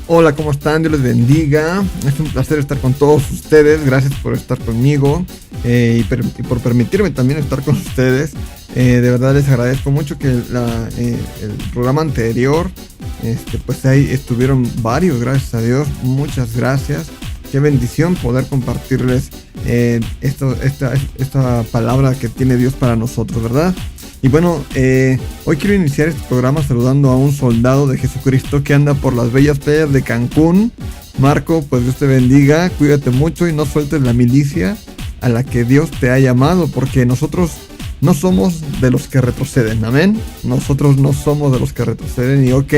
Hola, ¿cómo están? Dios les bendiga. Es un placer estar con todos ustedes. Gracias por estar conmigo y por permitirme también estar con ustedes. De verdad les agradezco mucho que el programa anterior, pues ahí estuvieron varios, gracias a Dios. Muchas gracias. Qué bendición poder compartirles esta palabra que tiene Dios para nosotros, ¿verdad? Y bueno, hoy quiero iniciar este programa saludando a un soldado de Jesucristo que anda por las bellas playas de Cancún. Marco, pues Dios te bendiga, cuídate mucho y no sueltes la milicia a la que Dios te ha llamado, porque nosotros no somos de los que retroceden, amén. Nosotros no somos de los que retroceden y ok.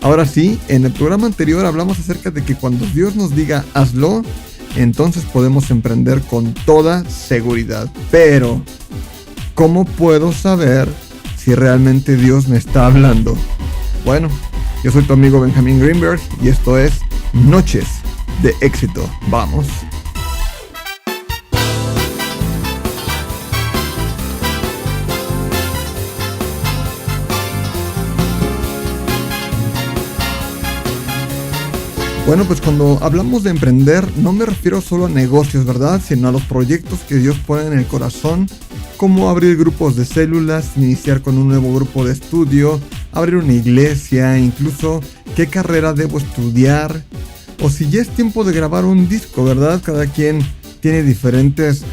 Ahora sí, en el programa anterior hablamos acerca de que cuando Dios nos diga hazlo, entonces podemos emprender con toda seguridad. Pero ¿cómo puedo saber si realmente Dios me está hablando? Bueno, yo soy tu amigo Benjamín Greenberg y esto es Noches de Éxito. Vamos. Bueno, pues cuando hablamos de emprender, no me refiero solo a negocios, ¿verdad? Sino a los proyectos que Dios pone en el corazón, como abrir grupos de células, iniciar con un nuevo grupo de estudio, abrir una iglesia, incluso qué carrera debo estudiar, o si ya es tiempo de grabar un disco, ¿verdad? Cada quien tiene diferentes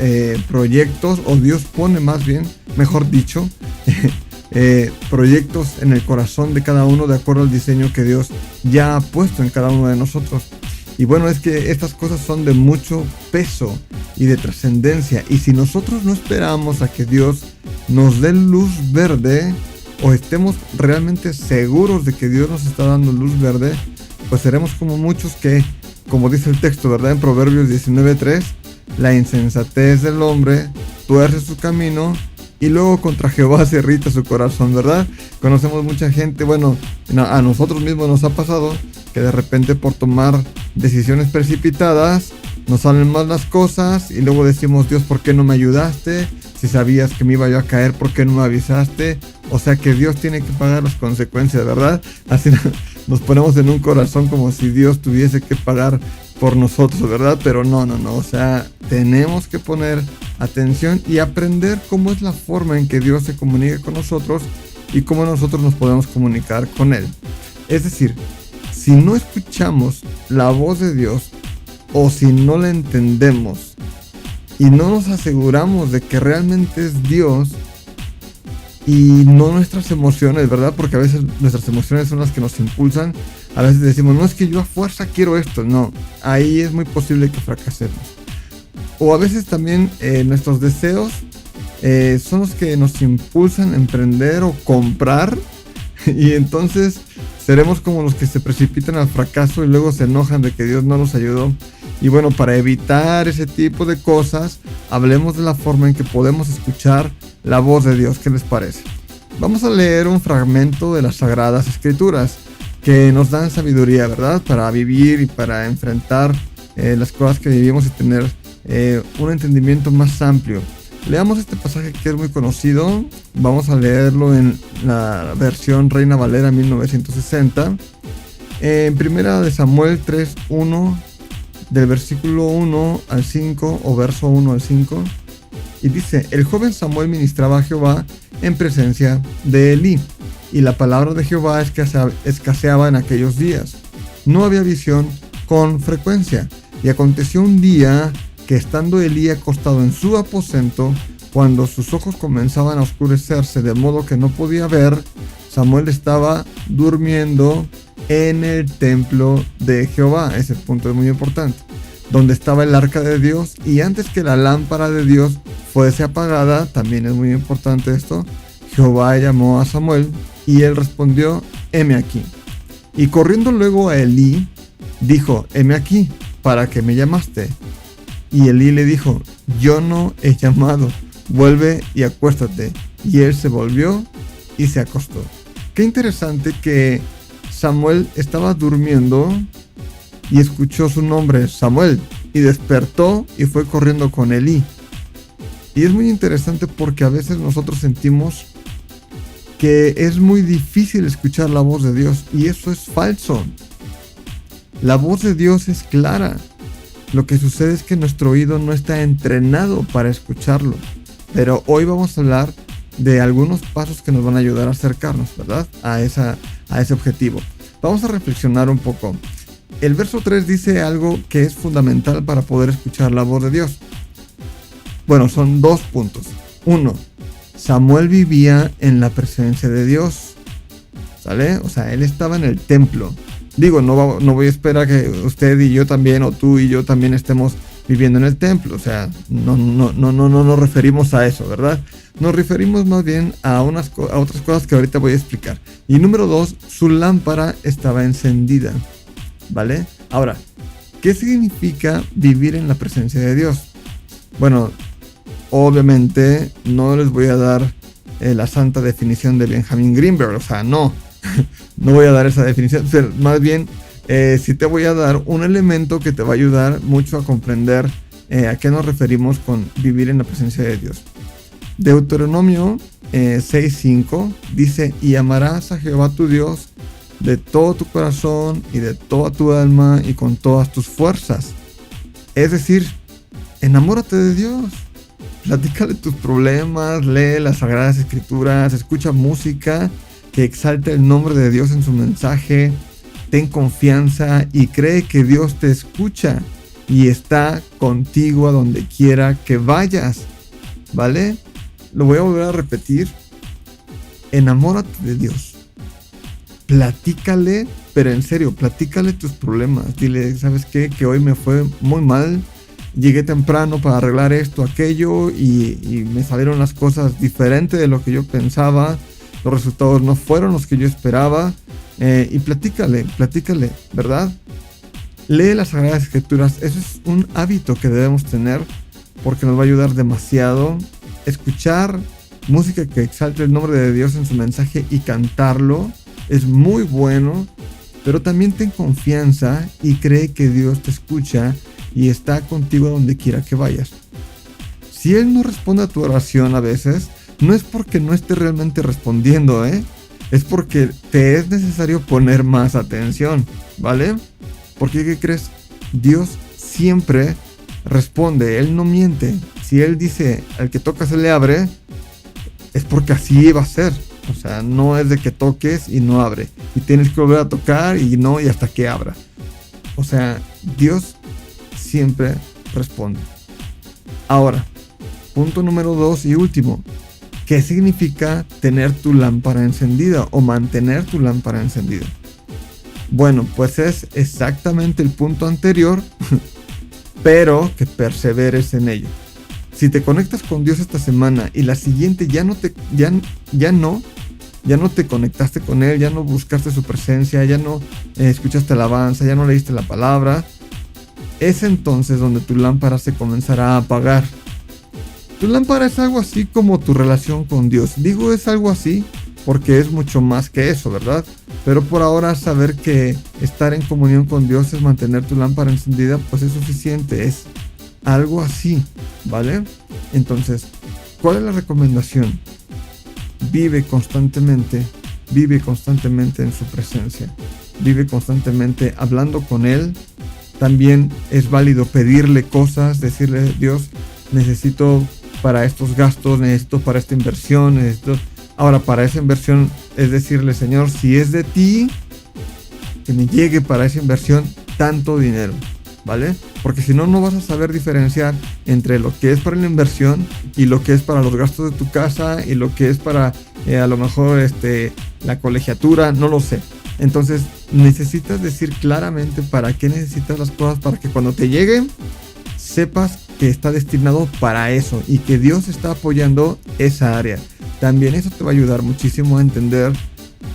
proyectos, o Dios pone más bien, mejor dicho, proyectos en el corazón de cada uno de acuerdo al diseño que Dios ya ha puesto en cada uno de nosotros. Y bueno, es que estas cosas son de mucho peso y de trascendencia, y si nosotros no esperamos a que Dios nos dé luz verde o estemos realmente seguros de que Dios nos está dando luz verde, pues seremos como muchos que, como dice el texto, ¿verdad? En Proverbios 19:3, la insensatez del hombre tuerce su camino y luego contra Jehová se irrita su corazón, ¿verdad? Conocemos mucha gente, bueno, a nosotros mismos nos ha pasado que de repente por tomar decisiones precipitadas nos salen mal las cosas y luego decimos, Dios, ¿por qué no me ayudaste? Si sabías que me iba yo a caer, ¿por qué no me avisaste? O sea que Dios tiene que pagar las consecuencias, ¿verdad? Así nos ponemos en un corazón como si Dios tuviese que pagar por nosotros, ¿verdad? Pero no, o sea, tenemos que poner atención y aprender cómo es la forma en que Dios se comunica con nosotros y cómo nosotros nos podemos comunicar con Él. Es decir, si no escuchamos la voz de Dios o si no la entendemos y no nos aseguramos de que realmente es Dios y no nuestras emociones, ¿verdad? Porque a veces nuestras emociones son las que nos impulsan. A veces decimos, no, es que yo a fuerza quiero esto. No, ahí es muy posible que fracasemos. O a veces también nuestros deseos son los que nos impulsan a emprender o comprar. Y entonces seremos como los que se precipitan al fracaso y luego se enojan de que Dios no los ayudó. Y bueno, para evitar ese tipo de cosas, hablemos de la forma en que podemos escuchar la voz de Dios. ¿Qué les parece? Vamos a leer un fragmento de las Sagradas Escrituras que nos dan sabiduría, ¿verdad? Para vivir y para enfrentar las cosas que vivimos y tener un entendimiento más amplio. Leamos este pasaje que es muy conocido. Vamos a leerlo en la versión Reina Valera 1960. En primera de Samuel 3:1, del versículo 1 al 5 o verso 1 al 5. Y dice, el joven Samuel ministraba a Jehová en presencia de Elí, y la palabra de Jehová escaseaba en aquellos días. No había visión con frecuencia. Y aconteció un día que estando Elí acostado en su aposento, cuando sus ojos comenzaban a oscurecerse de modo que no podía ver, Samuel estaba durmiendo en el templo de Jehová. Ese punto es muy importante, donde estaba el arca de Dios, y antes que la lámpara de Dios fuese apagada, también es muy importante esto, Jehová llamó a Samuel y él respondió, heme aquí. Y corriendo luego a Elí, dijo, heme aquí, ¿para qué me llamaste? Y Elí le dijo, yo no he llamado, vuelve y acuéstate. Y él se volvió y se acostó. Qué interesante que Samuel estaba durmiendo y escuchó su nombre, Samuel, y despertó y fue corriendo con Elí. Y es muy interesante porque a veces nosotros sentimos que es muy difícil escuchar la voz de Dios, y eso es falso. La voz de Dios es clara. Lo que sucede es que nuestro oído no está entrenado para escucharlo. Pero hoy vamos a hablar de algunos pasos que nos van a ayudar a acercarnos, ¿verdad? A ese objetivo. Vamos a reflexionar un poco. El verso 3 dice algo que es fundamental para poder escuchar la voz de Dios. Bueno, son 2 puntos. 1. Samuel vivía en la presencia de Dios. ¿Sale? O sea, él estaba en el templo. Digo, no voy a esperar que usted y yo también, o tú y yo también estemos viviendo en el templo. O sea, no nos referimos a eso, ¿verdad? Nos referimos más bien a otras cosas que ahorita voy a explicar. Y número 2, su lámpara estaba encendida. ¿Vale? Ahora, ¿qué significa vivir en la presencia de Dios? Bueno, obviamente no les voy a dar la santa definición de Benjamin Greenberg. O sea, no voy a dar esa definición. Pero más bien, sí te voy a dar un elemento que te va a ayudar mucho a comprender a qué nos referimos con vivir en la presencia de Dios. Deuteronomio 6:5 dice: y amarás a Jehová tu Dios de todo tu corazón y de toda tu alma y con todas tus fuerzas. Es decir, enamórate de Dios. Platícale tus problemas, lee las Sagradas Escrituras, escucha música que exalte el nombre de Dios en su mensaje. Ten confianza y cree que Dios te escucha y está contigo a donde quiera que vayas. ¿Vale? Lo voy a volver a repetir. Enamórate de Dios. Platícale, pero en serio, platícale tus problemas. Dile, ¿sabes qué? Que hoy me fue muy mal. Llegué temprano para arreglar esto, aquello, y me salieron las cosas diferentes de lo que yo pensaba. Los resultados no fueron los que yo esperaba. Y platícale, ¿verdad? Lee las Sagradas Escrituras. Eso es un hábito que debemos tener porque nos va a ayudar demasiado. Escuchar música que exalte el nombre de Dios en su mensaje y cantarlo es muy bueno, pero también ten confianza y cree que Dios te escucha y está contigo donde quiera que vayas. Si Él no responde a tu oración a veces, no es porque no esté realmente respondiendo, es porque te es necesario poner más atención, ¿vale? Porque, ¿qué crees? Dios siempre responde, Él no miente. Si Él dice, al que toca se le abre, es porque así va a ser. O sea, no es de que toques y no abre. Y tienes que volver a tocar y hasta que abra. O sea, Dios siempre responde. Ahora, punto número 2 y último. ¿Qué significa tener tu lámpara encendida o mantener tu lámpara encendida? Bueno, pues es exactamente el punto anterior, pero que perseveres en ello. Si te conectas con Dios esta semana y la siguiente ya no te conectaste con Él, ya no buscaste su presencia, ya no escuchaste alabanza, ya no leíste la palabra, es entonces donde tu lámpara se comenzará a apagar. Tu lámpara es algo así como tu relación con Dios. Digo es algo así porque es mucho más que eso, ¿verdad? Pero por ahora saber que estar en comunión con Dios es mantener tu lámpara encendida, pues es suficiente, es algo así, ¿vale? Entonces, ¿cuál es la recomendación? Vive constantemente en su presencia. Vive constantemente hablando con Él. También es válido pedirle cosas, decirle, Dios, necesito para estos gastos, necesito para esta inversión, necesito... Ahora, para esa inversión es decirle, Señor, si es de ti, que me llegue para esa inversión tanto dinero, ¿vale? Porque si no, no vas a saber diferenciar entre lo que es para la inversión y lo que es para los gastos de tu casa y lo que es para a lo mejor la colegiatura, no lo sé. Entonces necesitas decir claramente para qué necesitas las cosas, para que cuando te lleguen sepas que está destinado para eso y que Dios está apoyando esa área. También eso te va a ayudar muchísimo a entender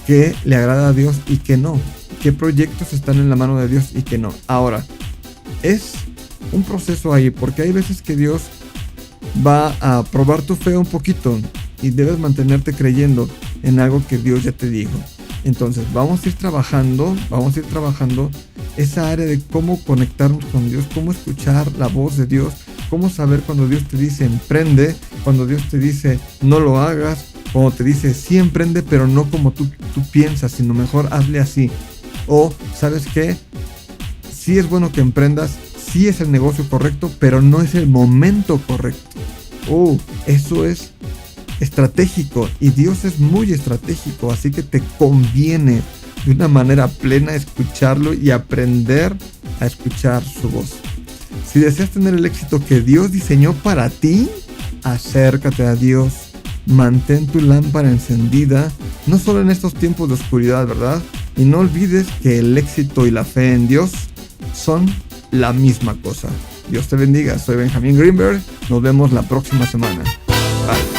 qué le agrada a Dios y qué no, qué proyectos están en la mano de Dios y qué no. Ahora, es un proceso ahí, porque hay veces que Dios va a probar tu fe un poquito y debes mantenerte creyendo en algo que Dios ya te dijo. Entonces vamos a ir trabajando esa área de cómo conectarnos con Dios, cómo escuchar la voz de Dios, cómo saber cuando Dios te dice emprende, cuando Dios te dice no lo hagas, cuando te dice sí emprende, pero no como tú piensas, sino mejor hazle así. O, ¿sabes qué? sí es bueno que emprendas, sí es el negocio correcto, pero no es el momento correcto. Eso es estratégico y Dios es muy estratégico, así que te conviene de una manera plena escucharlo y aprender a escuchar su voz. Si deseas tener el éxito que Dios diseñó para ti, acércate a Dios, mantén tu lámpara encendida, no solo en estos tiempos de oscuridad, ¿verdad? Y no olvides que el éxito y la fe en Dios son la misma cosa. Dios te bendiga, soy Benjamín Greenberg, nos vemos la próxima semana. Bye.